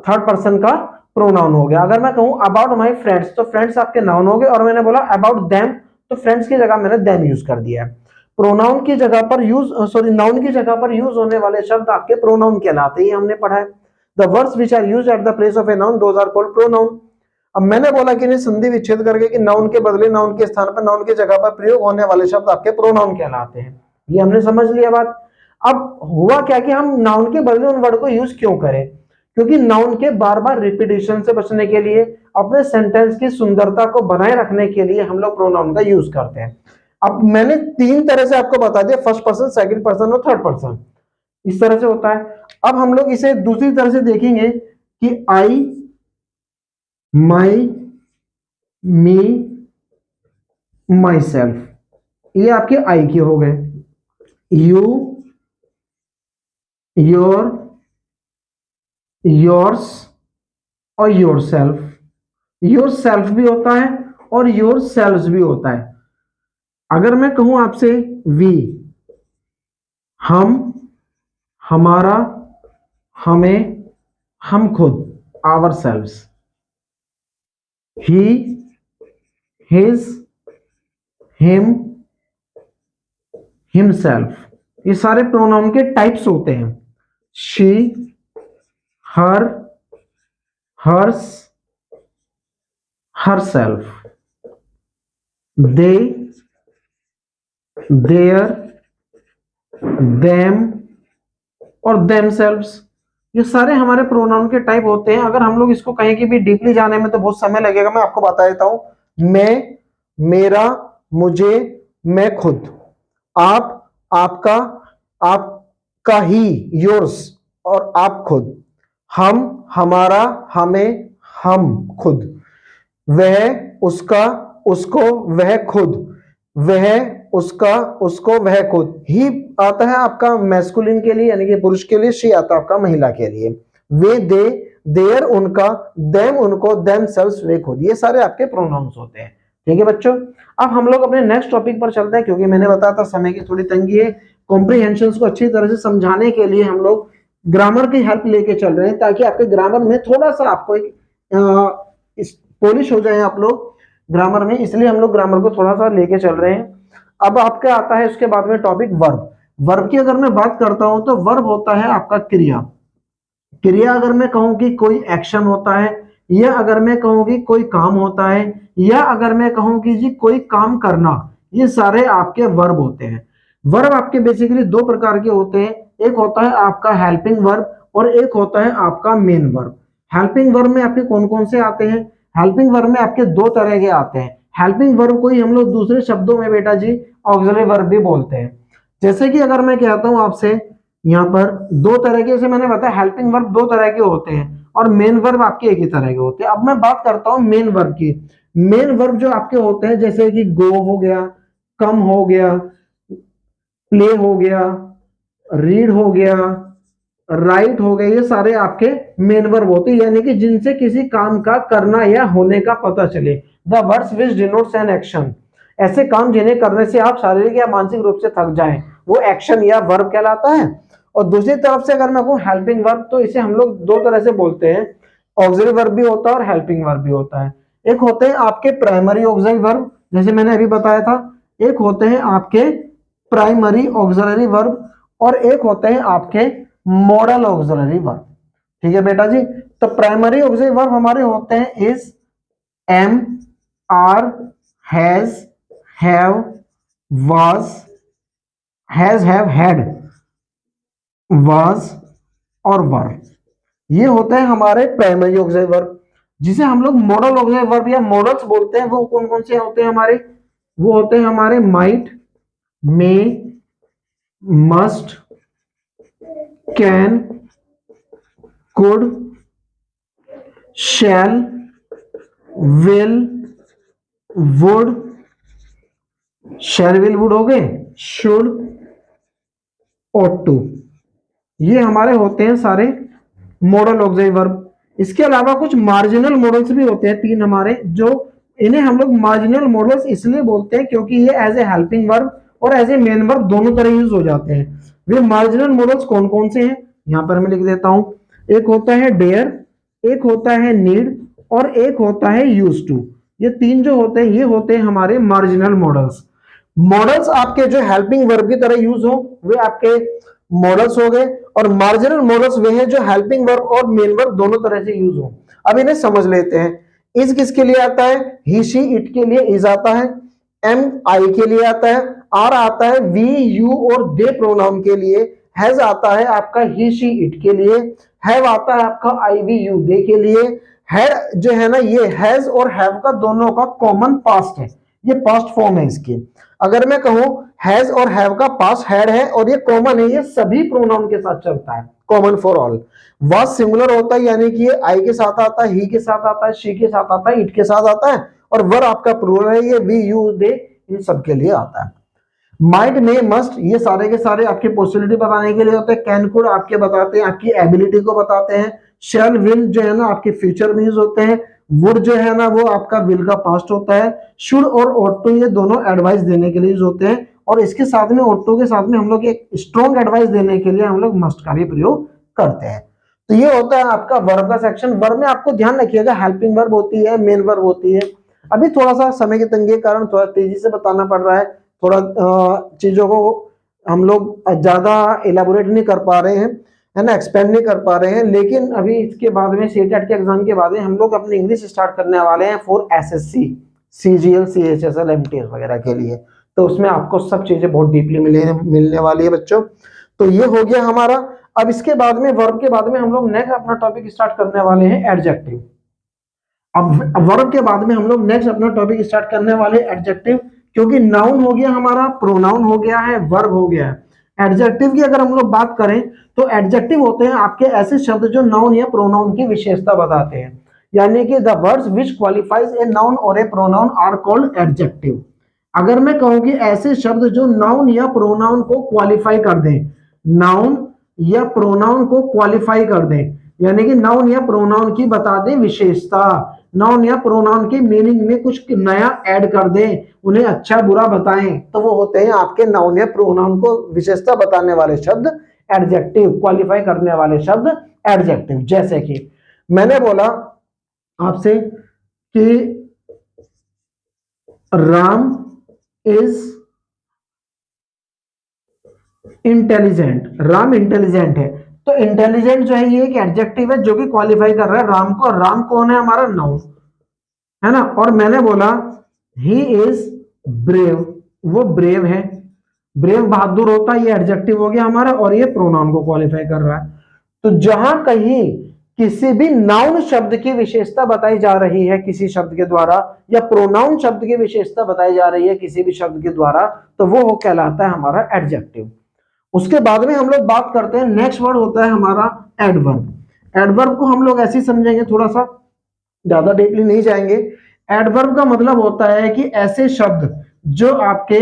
Speaker 1: थर्ड पर्सन का प्रोनाउन हो गया। अगर मैं कहूं अबाउट माई फ्रेंड्स तो फ्रेंड्स आपके नाउन हो गए, और मैंने बोला अबाउट देम तो फ्रेंड्स की जगह मैंने देम यूज कर दिया है। प्रोनाउन की जगह पर यूज, सॉरी, नाउन की जगह पर यूज होने वाले शब्द आपके प्रोनाउन कहलाते हैं, ये हमने पढ़ा है। The words which are used at the place of a noun those are called pronoun. अब मैंने बोला कि नहीं संधि विच्छेद करके कि नाउन के बदले, नाउन के स्थान पर, नाउन की जगह पर प्रयोग होने वाले शब्द आपके प्रोनाउन कहलाते हैं, ये हमने समझ लिया बात। अब हुआ क्या कि हम नाउन के बदले उन वर्ड को यूज क्यों करें, क्योंकि नाउन के बार बार रिपीटिशन से बचने के लिए, अपने सेंटेंस की सुंदरता को बनाए रखने के लिए हम लोग प्रोनाउन का यूज करते हैं। अब मैंने तीन तरह से आपको बता दिया, फर्स्ट पर्सन, सेकंड पर्सन और थर्ड पर्सन, इस तरह से होता है। अब हम लोग इसे दूसरी तरह से देखेंगे कि आई, माई, मी, माई सेल्फ, ये आपके आई के हो गए। यू, योर, योर्स और योर सेल्फ। योर सेल्फ भी होता है और योर सेल्फ भी होता है। अगर मैं कहूं आपसे वी, हम, हमारा, हमें, हम खुद, ourselves. He, his, him, himself, ये सारे प्रोनाउन के टाइप्स होते हैं। She, her, hers, herself, they, their, them और themselves, ये सारे हमारे प्रोनाउन के टाइप होते हैं। अगर हम लोग इसको कहीं की भी डीपली जाने में तो बहुत समय लगेगा, मैं आपको बता देता हूं। मैं, मेरा, मुझे, मैं खुद, आप, आपका, आपका ही, योर्स और आप खुद, हम, हमारा, हमें, हम खुद, वह, उसका, उसको, वह खुद, वह, उसका, उसको, वह खुद। ही आता है आपका मैस्कुलिन के लिए यानी कि पुरुष के लिए, शी आता है आपका महिला के लिए। वे, दे, देयर उनका, देम उनको, देम सेल्व्स वे खुद, ये सारे आपके प्रोनाउंस होते हैं। ठीक है बच्चों, अब हम लोग अपने नेक्स्ट टॉपिक पर चलते हैं, क्योंकि मैंने बताया था समय की थोड़ी तंगी है। कॉम्प्रिहेंशन को अच्छी तरह से समझाने के लिए हम लोग ग्रामर की हेल्प लेके चल रहे हैं, ताकि आपके ग्रामर में थोड़ा सा आपको एक पॉलिश हो जाए आप लोग ग्रामर में, इसलिए हम लोग ग्रामर को थोड़ा सा लेके चल रहे हैं। अब आपका आता है उसके बाद में टॉपिक वर्ब। वर्ब की अगर मैं बात करता हूं तो वर्ब होता है आपका क्रिया। क्रिया अगर मैं कहूं कि कोई एक्शन होता है, या अगर मैं कहूं कि कोई काम होता है, या अगर मैं कहूं कि जी कोई काम करना, ये सारे आपके वर्ब होते हैं। वर्ब आपके बेसिकली दो प्रकार के होते हैं, एक होता है आपका हेल्पिंग वर्ब और एक होता है आपका मेन वर्ब। हेल्पिंग वर्ब में आपके कौन कौन से आते हैं? हेल्पिंग वर्ब में आपके दो तरह के आते हैं। हेल्पिंग वर्ब को ही हम लोग दूसरे शब्दों में बेटा जी ऑक्सिलरी वर्ब भी बोलते हैं। जैसे कि अगर मैं कहता हूं आपसे यहाँ पर दो तरह के, जैसे मैंने बताया हेल्पिंग वर्ब दो तरह के होते हैं और मेन वर्ब आपके एक ही तरह के होते हैं। अब मैं बात करता हूं मेन वर्ब की। मेन वर्ब जो आपके होते हैं जैसे कि गो हो गया, कम हो गया, प्ले हो गया, रीड हो गया, राइट हो गए, ये सारे आपके मेन वर्ब होते हैं, यानी कि जिनसे किसी काम का करना या होने का पता चले। The words which denotes an action, ऐसे काम जिन्हें करने से आप शारीरिक या मानसिक रूप से थक जाएं, वो एक्शन या वर्ब कहलाता है। और दूसरी तरफ से अगर मैं कहूं हेल्पिंग वर्ब, तो इसे हम लोग दो तरह से बोलते हैं, ऑक्सिलरी वर्ब भी होता है और हेल्पिंग वर्ब भी होता है। एक होते हैं आपके प्राइमरी ऑक्सिलरी वर्ब, जैसे मैंने अभी बताया था, एक होते हैं आपके प्राइमरी ऑक्सिलरी वर्ब और एक होते हैं आपके मॉडल ऑक्सिलरी वर्ब। ठीक है बेटा जी, तो प्राइमरी ऑक्सिलरी वर्ब हमारे होते हैं is, am, are, has, have, was, has, have, had, was और वर, ये होते हैं हमारे प्राइमरी ऑक्सिलरी वर्ब। जिसे हम लोग मॉडल ऑक्सिलरी वर्ब या मॉडल्स बोलते हैं, वो कौन कौन से होते हैं हमारे? वो होते हैं हमारे might, may, must, can, could, shall, will, would, shall, will, would हो गए, शुड, ought to, ये हमारे होते हैं सारे मॉडल ऑक्सिलरी वर्ब। इसके अलावा कुछ मार्जिनल मॉडल्स भी होते हैं तीन हमारे, जो इन्हें हम लोग मार्जिनल मॉडल्स इसलिए बोलते हैं क्योंकि ये एज ए हेल्पिंग वर्ब और एज ए मेन वर्ब दोनों तरह यूज हो जाते हैं। वे मार्जिनल मॉडल्स कौन कौन से हैं यहां पर मैं लिख देता हूं। एक होता है डेयर, एक होता है नीड और एक होता है यूज टू। ये तीन जो होते हैं ये होते हैं हमारे मार्जिनल मॉडल्स। मॉडल्स आपके जो हेल्पिंग वर्ब की तरह यूज हो वे आपके मॉडल्स हो गए, और मार्जिनल मॉडल्स वे हैं जो हेल्पिंग वर्ब और मेन वर्ब दोनों तरह से यूज हो। अब इन्हें समझ लेते हैं। इज किसके लिए आता है? ही, शी, इट के लिए इज आता है। एम, आई के लिए आता है। आर आता है वी, यू और दे प्रोनाउन के लिए। हैज आता है आपका ही शी इट के लिए, हैव आता है आपका आई वी यू दे के लिए। हैड जो है ना, ये हैज और हैव का दोनों का कॉमन पास्ट है, ये पास्ट फॉर्म है इसकी। अगर मैं कहूं हैज और हैव का पास्ट हैड है और ये कॉमन है, ये सभी प्रोनाउन के साथ चलता है, common for all. Was singular होता है यानी कि ये आई के साथ आता है, ही के साथ आता है, शी के साथ आता है, इट के साथ आता है। और वर आपका प्लूरल है, ये वी यू दे इन सब के लिए आता है। माइट मे मस्ट ये सारे के सारे आपकी पॉसिबिलिटी बताने के लिए होते हैं। कैन कुड आपके बताते हैं आपकी एबिलिटी को बताते हैं। शैल विल जो है ना आपके फ्यूचर में यूज होते हैं। वुड जो है ना वो आपका विल का पास्ट होता है। शुड और ought to ये दोनों एडवाइस देने के लिए यूज होते हैं। और इसके साथ में ought to के साथ में हम लोग एक स्ट्रॉन्ग एडवाइस देने के लिए हम लोग मस्ट का भी प्रयोग करते हैं। तो ये होता है आपका वर्ब का सेक्शन। वर्ब में आपको ध्यान रखिएगा हेल्पिंग वर्ब होती है, मेन वर्ब होती है। अभी थोड़ा सा समय की तंगी के कारण थोड़ा तेजी से बताना पड़ रहा है, थोड़ा चीजों को हम लोग ज्यादा इलेबोरेट नहीं कर पा रहे हैं, है ना, एक्सपेंड नहीं कर पा रहे हैं। लेकिन अभी इसके बाद में सीटेट के एग्जाम के बाद में हम लोग अपनी इंग्लिश स्टार्ट करने वाले हैं for SSC, CGL, CHSL, MTS वगैरह के लिए। तो उसमें आपको सब चीजें बहुत डीपली मिलने वाली है बच्चों। तो ये हो गया हमारा। अब इसके बाद में वर्ब के बाद में हम लोग नेक्स्ट अपना टॉपिक स्टार्ट करने वाले हैं एडजेक्टिव। अब वर्ब के बाद में हम लोग नेक्स्ट अपना टॉपिक स्टार्ट करने वाले एडजेक्टिव, क्योंकि नाउन हो गया हमारा, प्रोनाउन हो गया है, वर्ब हो गया है। एडजेक्टिव की अगर हम लोग बात करें तो एडजेक्टिव होते हैं आपके ऐसे शब्द जो नाउन या प्रोनाउन की विशेषता बताते हैं, यानी कि the words which qualifies a noun और ए प्रोनाउन आर कॉल्ड एडजेक्टिव। अगर मैं कहूं कि ऐसे शब्द जो नाउन या प्रोनाउन को क्वालिफाई कर दें, नाउन या प्रोनाउन को क्वालिफाई कर दें, यानी कि नाउन या प्रोनाउन की बता दें विशेषता, नाउन या प्रोनाउन के मीनिंग में कुछ नया ऐड कर दें, उन्हें अच्छा बुरा बताएं, तो वो होते हैं आपके नाउन या प्रोनाउन को विशेषता बताने वाले शब्द एडजेक्टिव, क्वालिफाई करने वाले शब्द एडजेक्टिव। जैसे कि मैंने बोला आपसे कि Ram is intelligent, Ram intelligent है, तो इंटेलिजेंट जो है ये एक एडजेक्टिव है जो कि क्वालिफाई कर रहा है राम को। राम कौन है? हमारा नाउन है ना। और मैंने बोला ही इज ब्रेव, वो ब्रेव है, ब्रेव बहादुर होता है, ये एडजेक्टिव हो गया हमारा और ये प्रोनाउन को क्वालिफाई कर रहा है। तो जहां कहीं किसी भी नाउन शब्द की विशेषता बताई जा रही है किसी शब्द के द्वारा, या प्रोनाउन शब्द की विशेषता बताई जा रही है किसी भी शब्द के द्वारा, तो वो कहलाता है हमारा एडजेक्टिव। उसके बाद में हम लोग बात करते हैं, नेक्स्ट वर्ड होता है हमारा एडवर्ब। एडवर्ब को हम लोग ऐसे ही समझेंगे, थोड़ा सा ज्यादा डीपली नहीं जाएंगे। एडवर्ब का मतलब होता है कि ऐसे शब्द जो आपके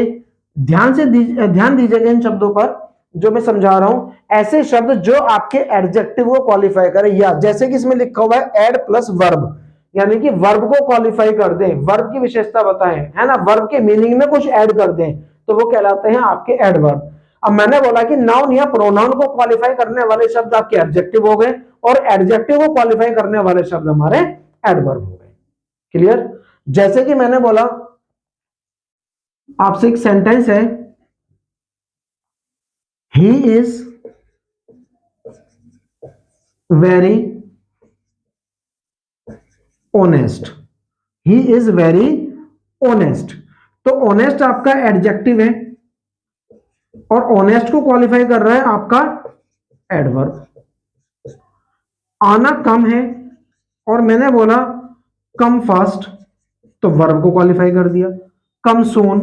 Speaker 1: ध्यान दीजिएगा इन शब्दों पर जो मैं समझा रहा हूं, ऐसे शब्द जो आपके एडजेक्टिव को क्वालिफाई करें, या जैसे कि इसमें लिखा हुआ है एड प्लस वर्ब, यानी कि वर्ब को क्वालिफाई कर दें, वर्ब की विशेषता बताएं, है ना, वर्ब के मीनिंग में कुछ ऐड कर दें, तो वो कहलाते हैं आपके एडवर्ब। अब मैंने बोला कि नाउन या प्रोनाउन को क्वालिफाई करने वाले शब्द आपके एडजेक्टिव हो गए और एडजेक्टिव को क्वालिफाई करने वाले शब्द हमारे एडवर्ब हो गए। क्लियर? जैसे कि मैंने बोला आपसे एक सेंटेंस है, he is very honest, he is very honest, तो ऑनेस्ट आपका एडजेक्टिव है और ऑनेस्ट को क्वालिफाई कर रहा है आपका एडवर्ब। आना कम है और मैंने बोला कम फास्ट, तो वर्ब को क्वालिफाई कर दिया। कम सून,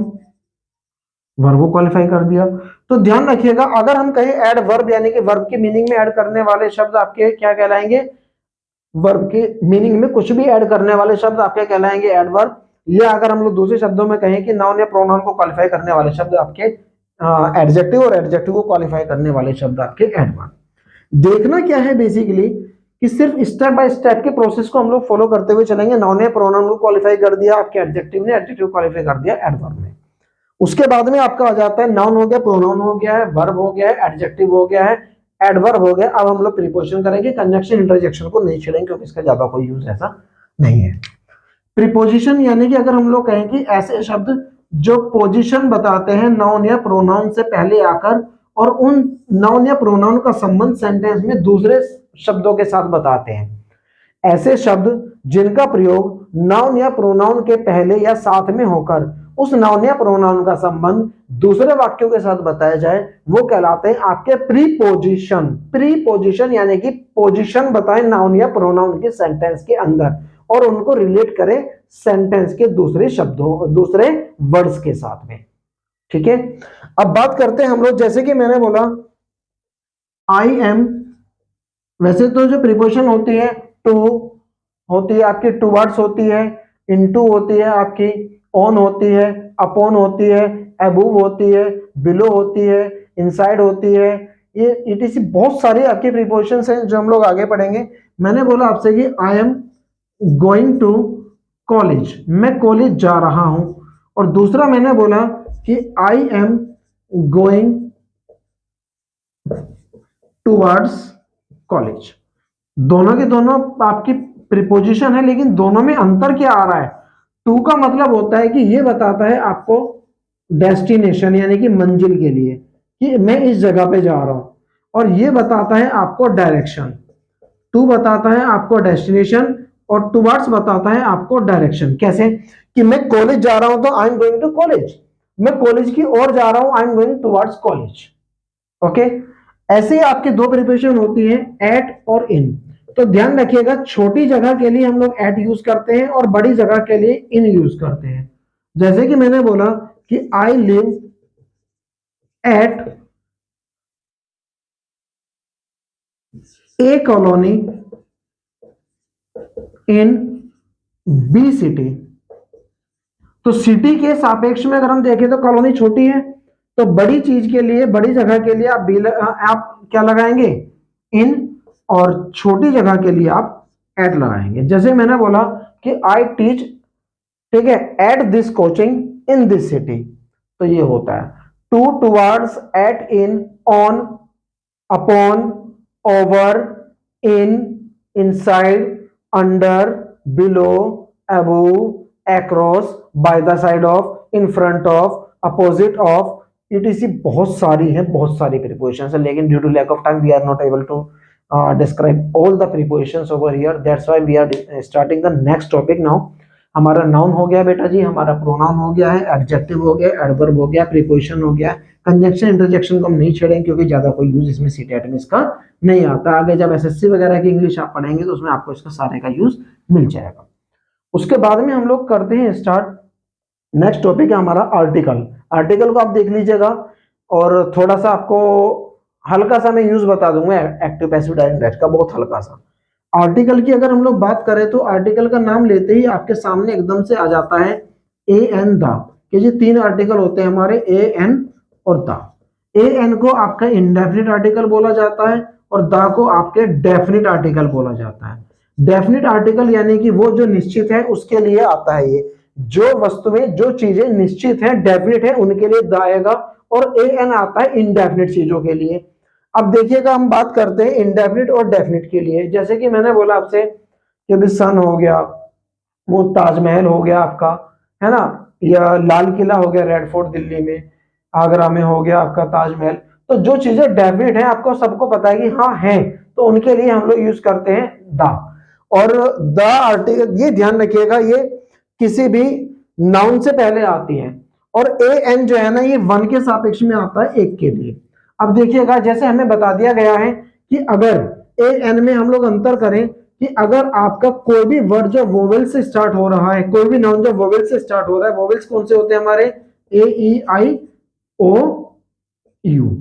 Speaker 1: वर्ब को क्वालिफाई कर दिया। तो ध्यान रखिएगा, अगर हम कहें ऐड वर्ब, यानी कि वर्ब के मीनिंग में ऐड करने वाले शब्द आपके क्या कहलाएंगे? वर्ब के मीनिंग में कुछ भी ऐड करने वाले शब्द आपके कहलाएंगे एडवर्ब। या अगर हम लोग दूसरे शब्दों में कहें कि नाउन या प्रोनाउन को क्वालिफाई करने वाले शब्द आपके एडजेक्टिव, और एडजेक्टिव को क्वालिफाई करने वाले शब्द आपके एडवर्ब। देखना क्या है बेसिकली कि सिर्फ स्टेप बाय स्टेप के प्रोसेस को हम लोग फॉलो करते हुए चलेंगे। नाउन या प्रोनाउन को क्वालिफाई कर दिया आपके एडजेक्टिव ने, एडजेक्टिव क्वालिफाई कर दिया एडवर्ब ने। उसके बाद में आपका आ जाता है नाउन हो गया, प्रोनाउन हो गया है, वर्ब हो गया है, एडजेक्टिव हो गया है, एडवर्ब हो गया। अब हम लोग प्रीपोजिशन करेंगे, कंजंक्शन इंटरजेक्शन को नहीं छेड़ेंगे क्योंकि इसका ज्यादा कोई यूज ऐसा नहीं है। प्रीपोजिशन यानी कि अगर हम लोग कहें कि ऐसे शब्द जो पोजीशन बताते हैं नाउन या प्रोनाउन से पहले आकर, और उन नाउन या प्रोनाउन का संबंध सेंटेंस में दूसरे शब्दों के साथ बताते हैं। ऐसे शब्द जिनका प्रयोग नाउन या प्रोनाउन के पहले या साथ में होकर उस नाउन या प्रोनाउन का संबंध दूसरे वाक्यों के साथ बताया जाए वो कहलाते हैं आपके प्रीपोजिशन। प्रीपोजिशन यानी कि पोजीशन बताएं नाउन या प्रोनाउन के सेंटेंस के अंदर और उनको रिलेट करें सेंटेंस के दूसरे शब्दों दूसरे वर्ड्स के साथ में। ठीक है, अब बात करते हैं हम लोग, जैसे कि मैंने बोला आई एम, वैसे तो जो प्रीपोजिशन होती है टू होती है आपकी, टुवर्ड्स होती है, इनटू होती है आपकी, ऑन होती है, अपॉन होती है, अबव होती है, बिलो होती है, इनसाइड होती है, ये ईटीसी बहुत सारी आपकी प्रीपोजिशंस हैं जो हम लोग आगे पढ़ेंगे। मैंने बोला आपसे कि I am going to college, मैं कॉलेज जा रहा हूं, और दूसरा मैंने बोला कि I am going towards college. दोनों के दोनों आपकी प्रीपोजिशन है, लेकिन दोनों में अंतर क्या आ रहा है? टू का मतलब होता है कि ये बताता है आपको डेस्टिनेशन यानी कि मंजिल के लिए कि मैं इस जगह पे जा रहा हूं, और ये बताता है आपको डायरेक्शन। टू बताता है आपको डेस्टिनेशन और टुवर्ड्स बताता है आपको डायरेक्शन। कैसे? कि मैं कॉलेज जा रहा हूं तो I am going to college, मैं कॉलेज की ओर जा रहा हूं, I am going towards college. Okay, ऐसे ही आपकी दो प्रिपोजिशन होती है एट और इन। तो ध्यान रखिएगा, छोटी जगह के लिए हम लोग एट यूज करते हैं और बड़ी जगह के लिए इन यूज करते हैं। जैसे कि मैंने बोला कि I live at a colony in B city. तो सिटी के सापेक्ष में अगर हम देखें तो कॉलोनी छोटी है, तो बड़ी चीज के लिए, बड़ी जगह के लिए आप क्या लगाएंगे? इन, और छोटी जगह के लिए आप एट लगाएंगे। जैसे मैंने बोला कि आई टीच, ठीक है, at this coaching in this city, तो ये होता है to, towards, at, in, on, upon, over, in, inside, under, below, above, across, by the side of, in front of, opposite of, etc बहुत सारी है, बहुत सारी प्रीपोजिशंस है, लेकिन due to lack of time we are not able to describe all the prepositions over here. That's why we are starting the next topic now. हमारा noun हो गया बेटा जी, हमारा प्रोनाउन हो गया है, एडजेक्टिव हो गया, एडवर्ब हो गया, प्रीपोजिशन हो गया, कंजंक्शन इंटरजेक्शन को हम नहीं छेड़ेंगे क्योंकि ज्यादा कोई यूज इसमें सीटेट में इसका नहीं आता। आगे जब एसएससी वगैरह की इंग्लिश आप पढ़ेंगे तो उसमें आपको इसका सारे का यूज मिल जाएगा। उसके बाद में हम लोग करते हैं स्टार्ट, नेक्स्ट टॉपिक है हमारा आर्टिकल। आर्टिकल को आप देख लीजिएगा और थोड़ा सा आपको हल्का सा मैं यूज बता दूंगा एक्टिव पैसिव डायरेक्ट इंडायरेक्ट का, बहुत हल्का सा। आर्टिकल की अगर हम लोग बात करें तो आर्टिकल का नाम लेते ही आपके सामने एकदम से आ जाता है ए एन द, कि ये तीन आर्टिकल होते हैं हमारे, ए एन और द। ए एन को आपका इंडेफिनिट आर्टिकल बोला जाता है और द को आपके डेफिनिट आर्टिकल बोला जाता है। डेफिनिट आर्टिकल यानी कि वो जो निश्चित है उसके लिए आता है, ये जो वस्तुएं जो चीजें निश्चित है डेफिनिट है उनके लिए द आएगा, और ए एन आता है इनडेफिनिट चीजों के लिए। अब देखिएगा हम बात करते हैं इंडेफिनिट और डेफिनिट के लिए। जैसे कि मैंने बोला आपसे कि भी सन हो गया, वो ताजमहल हो गया आपका, है ना, या लाल किला हो गया रेड फोर्ट दिल्ली में, आगरा में हो गया आपका ताजमहल। तो जो चीजें डेफिनिट है आपको सबको पता है कि हाँ है, तो उनके लिए हम लोग यूज करते हैं द। और द आर्टिकल, ये ध्यान रखिएगा, ये किसी भी नाउन से पहले आती है, और ए एन जो है ना ये वन के सापेक्ष में आता है एक के लिए। अब देखिएगा, जैसे हमें बता दिया गया है कि अगर ए एन में हम लोग अंतर करें कि अगर आपका कोई भी वर्ड जो वोवेल से स्टार्ट हो रहा है, कोई भी नाउन जो वोवेल से स्टार्ट हो रहा है, वोवेल्स कौन से होते हैं हमारे? ए ई आई ओ यू,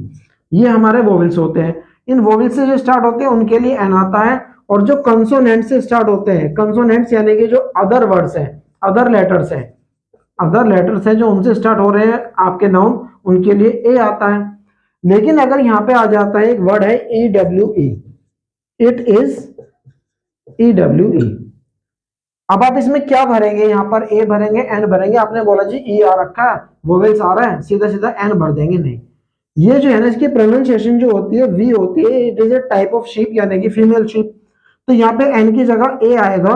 Speaker 1: ये हमारे वोवेल्स होते हैं। इन वोवेल्स से जो स्टार्ट होते हैं उनके लिए एन आता है, और जो कंसोनेंट से स्टार्ट होते हैं, कंसोनेंट्स यानी कि जो अदर वर्ड्स हैं, अदर लेटर्स हैं, अदर लेटर्स हैं जो उनसे स्टार्ट हो रहे हैं आपके नाउन, उनके लिए ए आता है। लेकिन अगर यहां पे आ जाता है एक वर्ड है E W E, it is E W E. अब आप इसमें क्या भरेंगे? यहाँ पर ए भरेंगे, एन भरेंगे। आपने बोला जी ई आ रखा है, वोवेल्स आ रहा है, सीधा सीधा एन भर देंगे? नहीं, ये जो है ना इसकी प्रोनाउंसिएशन जो होती है वी होती है, it is a type of sheep यानी कि फीमेल शीप। तो यहाँ पे एन की जगह ए आएगा,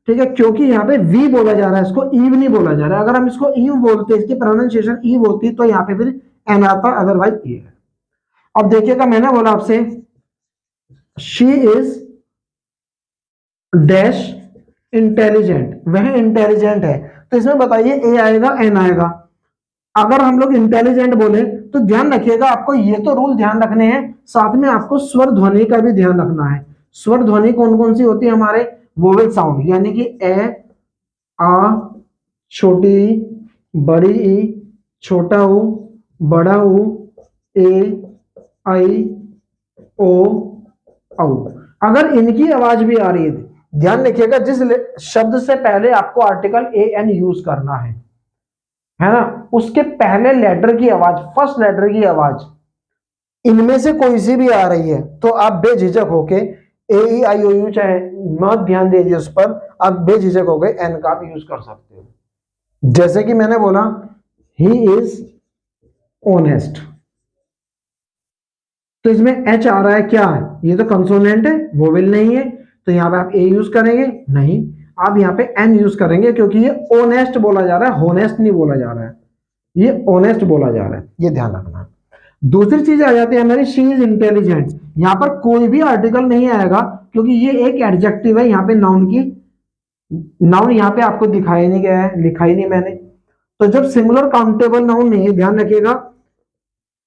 Speaker 1: ठीक है, क्योंकि यहाँ पे वी बोला जा रहा है, इसको ईव नहीं बोला जा रहा है। अगर हम इसको ईव बोलते, इसकी प्रोनाउंसिएशन ईव होती तो यहाँ पे फिर एन आता, अदरवाइज ई है। अब देखिएगा, मैंने बोला आपसे शी इज डैश इंटेलिजेंट, वह इंटेलिजेंट है, तो इसमें बताइए ए आएगा एन आएगा? अगर हम लोग इंटेलिजेंट बोले तो ध्यान रखिएगा, आपको ये तो रूल ध्यान रखने हैं, साथ में आपको स्वर ध्वनि का भी ध्यान रखना है। स्वर ध्वनि कौन कौन सी होती है हमारे, वोवेल साउंड, यानी कि ए, आ, छोटी ई, बड़ी ई, छोटा ऊ, बड़ा ऊ, ए, आई, ओ, औ। अगर इनकी आवाज भी आ रही है, ध्यान रखिएगा जिस शब्द से पहले आपको आर्टिकल ए एन यूज करना है ना, उसके पहले लेटर की आवाज, फर्स्ट लेटर की आवाज इनमें से कोई सी भी आ रही है तो आप बेझिझक होके ए ई आई ओ यू, चाहे मत ध्यान दीजिए उस पर, आप बेझिझक होके एन का भी यूज कर सकते हो। जैसे कि मैंने बोला ही इज ऑनेस्ट, तो इसमें एच आ रहा है, क्या है ये, तो कंसोनेंट है, वोवेल नहीं है, तो यहाँ पे आप ए यूज करेंगे नहीं, आप यहाँ पे एन यूज करेंगे क्योंकि ये ऑनेस्ट बोला जा रहा है, होनेस्ट नहीं बोला जा रहा है, ये ऑनेस्ट बोला जा रहा है, ये ध्यान रखना है। दूसरी चीज आ जाती है हमारी शी इज इंटेलिजेंट, यहाँ पर कोई भी आर्टिकल नहीं आएगा क्योंकि ये एक एडजेक्टिव है, यहाँ पे नाउन की, नाउन यहाँ पे आपको दिखाई नहीं गया है, लिखा ही नहीं मैंने, तो जब सिंगुलर काउंटेबल नाउन नहीं है, ध्यान रखिएगा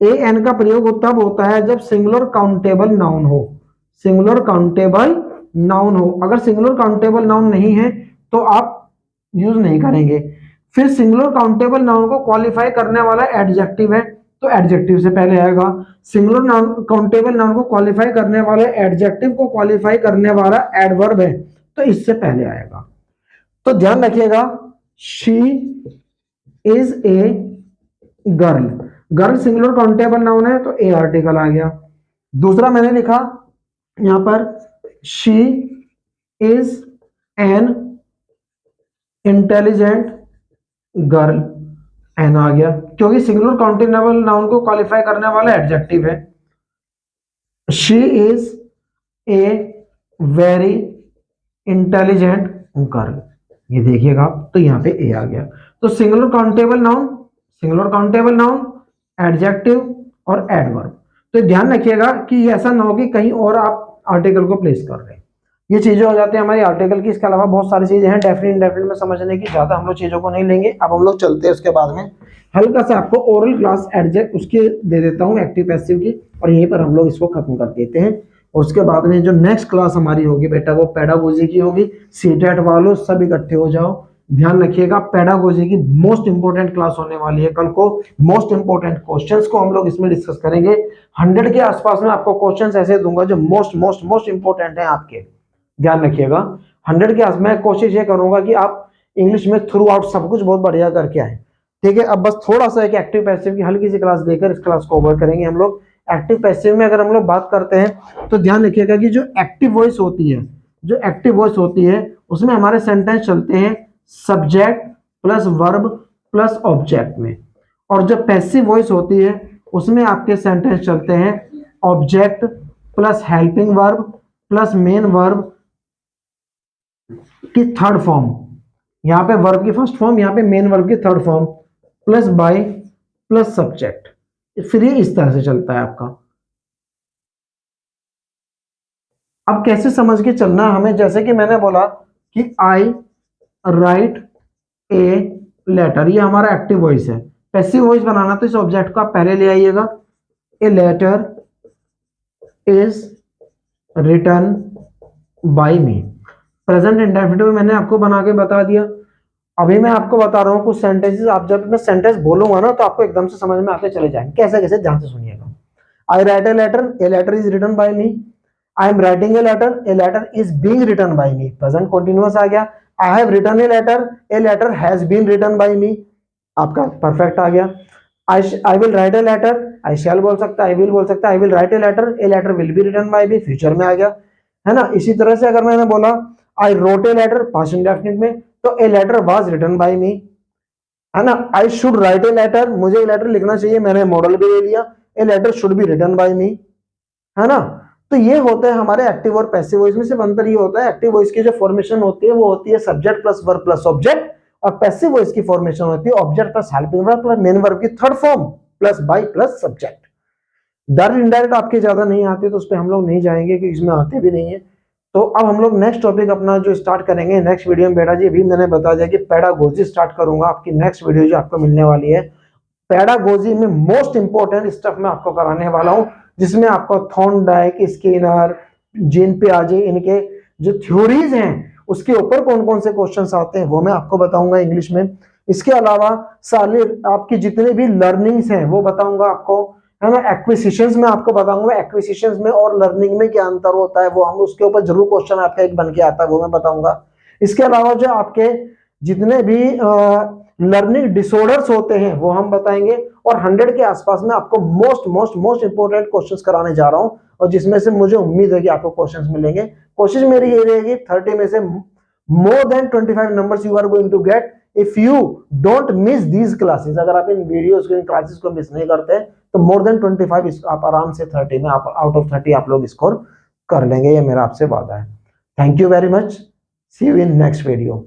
Speaker 1: ए एन का प्रयोग तब होता है जब सिंगुलर काउंटेबल नाउन हो, सिंगुलर काउंटेबल नाउन हो, अगर सिंगुलर काउंटेबल नाउन नहीं है तो आप यूज नहीं करेंगे। फिर सिंगुलर काउंटेबल नाउन को क्वालिफाई करने वाला एडजेक्टिव है तो एडजेक्टिव से पहले आएगा, सिंगुलर नाउन काउंटेबल नाउन को क्वालिफाई करने वाले एडजेक्टिव को क्वालिफाई करने वाला एडवर्ब है तो इससे पहले आएगा। तो ध्यान रखिएगा she is a girl, girl singular countable noun है तो ए आर्टिकल आ गया। दूसरा मैंने लिखा यहां पर she is an intelligent girl, an आ गया क्योंकि सिंगुलर काउंटेबल नाउन को क्वालिफाई करने वाला एडजेक्टिव है। She is a very intelligent girl, ये देखिएगा तो यहाँ पे ए आ गया। तो सिंगुलर काउंटेबल नाउन एडजेक्टिव और एडवर्ब, तो ध्यान रखिएगा कि ऐसा ना हो कि कहीं और आप आर्टिकल को प्लेस कर रहे हैं, ये चीजें हो जाती है हमारी आर्टिकल की। इसके अलावा बहुत सारी चीजें हैं डेफिनेट इंडेफिनेट में समझने की, ज्यादा हम लोग चीजों को नहीं लेंगे। अब हम लोग चलते हैं उसके बाद में हल्का सा आपको ओरल क्लास एडजेक्ट उसके दे देता हूँ एक्टिव पैसिव की, और यहीं पर हम लोग इसको खत्म कर देते हैं। और उसके बाद में जो नेक्स्ट क्लास हमारी होगी बेटा वो पेडागोजी की होगी। सीटेट वालों सब इकट्ठे हो जाओ, ध्यान रखिएगा पेडागोजी की मोस्ट इंपोर्टेंट क्लास होने वाली है कल को। मोस्ट इंपोर्टेंट क्वेश्चंस को हम लोग इसमें डिस्कस करेंगे। 100 के आसपास में आपको क्वेश्चंस ऐसे दूंगा जो मोस्ट मोस्ट मोस्ट इंपोर्टेंट है आपके, ध्यान रखिएगा। 100 के आसपास मैं कोशिश ये करूंगा कि आप इंग्लिश में थ्रू आउट सब कुछ बहुत बढ़िया करके आए, ठीक है। अब बस थोड़ा सा एक एक्टिव पैसिव की हल्की सी क्लास देकर इस क्लास को कवर करेंगे हम लोग। एक्टिव पैसिव में अगर हम लोग बात करते हैं तो ध्यान रखिएगा कि जो एक्टिव वॉइस होती है उसमें हमारे सेंटेंस चलते हैं subject plus verb plus object में, और जो पैसिव वॉइस होती है उसमें आपके सेंटेंस चलते हैं object plus helping verb plus main verb की थर्ड फॉर्म, यहाँ पे वर्ब की फर्स्ट फॉर्म, यहाँ पे मेन वर्ब की third form, plus by plus subject. फिर ये इस तरह से चलता है आपका। अब कैसे समझ के चलना हमें, जैसे कि मैंने बोला कि आई राइट ए लेटर, ये हमारा एक्टिव वॉइस है। पैसिव वॉइस बनाना तो इस ऑब्जेक्ट को आप पहले ले आइएगा, a letter is written by me. Present indefinite में मैंने आपको बना के बता दिया। अभी मैं आपको बता रहा हूँ कुछ सेंटेंसेस, आप जब मैं सेंटेंस बोलूंगा ना तो आपको एकदम से समझ में आते चले जाएंगे। कैसे कैसे ध्यान से सुनिएगा। I write a letter is written by me. I am writing a letter is being written by me, present continuous आ गया। I have written a letter has been written by me, आपका परफेक्ट आ गया। I will write a letter, I shall बोल सकता है, I will बोल सकता है, I will write a letter will be written by me, future में आ गया, है ना। इसी तरह से अगर मैंने बोला I wrote a letter past indefinite में, तो a letter was written by me, है ना। I should write a letter, मुझे ए लेटर लिखना चाहिए, मैंने मॉडल भी ले लिया, a letter should be written by me, है ना। तो ये होता है हमारे एक्टिव और पैसिव वॉइस में। सिर्फ अंतर ये होता है एक्टिव वॉइस की जो फॉर्मेशन होती है वो होती है subject plus verb plus object, और पैसिव वॉइस की फॉर्मेशन होती है object plus helping verb plus main verb की third form plus by plus subject. Direct indirect आपके ज्यादा नहीं आते तो उस पर हम लोग नहीं जाएंगे क्योंकि इसमें आते भी नहीं है। तो अब हम लोग नेक्स्ट टॉपिक अपना जो स्टार्ट करेंगे नेक्स्ट वीडियो में बेटा जी, अभी मैंने बता दिया कि पेडागोजी स्टार्ट करूंगा आपकी नेक्स्ट वीडियो जो आपको मिलने वाली है। पेडागोजी में मोस्ट इंपॉर्टेंट स्टफ मैं आपको कराने वाला हूं, जिसमें आपको थॉर्नडाइक, स्किनर, जीन पियाजे, इनके जो थ्योरीज हैं उसके ऊपर कौन कौन से क्वेश्चंस आते हैं वो मैं आपको बताऊंगा इंग्लिश में। इसके अलावा सारे आपकी जितने भी लर्निंग्स हैं वो बताऊंगा आपको, है ना। एक्विजिशंस में आपको बताऊंगा, एक्विजिशंस में और लर्निंग में क्या अंतर होता है वो हम उसके ऊपर जरूर क्वेश्चन आपका एक बन के आता है, वो मैं बताऊंगा। इसके अलावा जो आपके जितने भी लर्निंग डिसऑर्डर्स होते हैं वो हम बताएंगे, और 100 के आसपास में आपको most most most important questions कराने जा रहा हूं, और जिसमें से मुझे उम्मीद है कि आपको क्वेश्चंस मिलेंगे। कोशिश मेरी ये रहेगी 30 में से more than 25 numbers you are going to get if you don't miss these classes. अगर आप इन वीडियोस को, इन क्लासेस को मिस नहीं करते तो मोर देन 25 आप आराम से 30 में आप आउट ऑफ 30 आप लोग स्कोर कर लेंगे, ये मेरा आपसे वादा है। Thank you very much, see you in next video.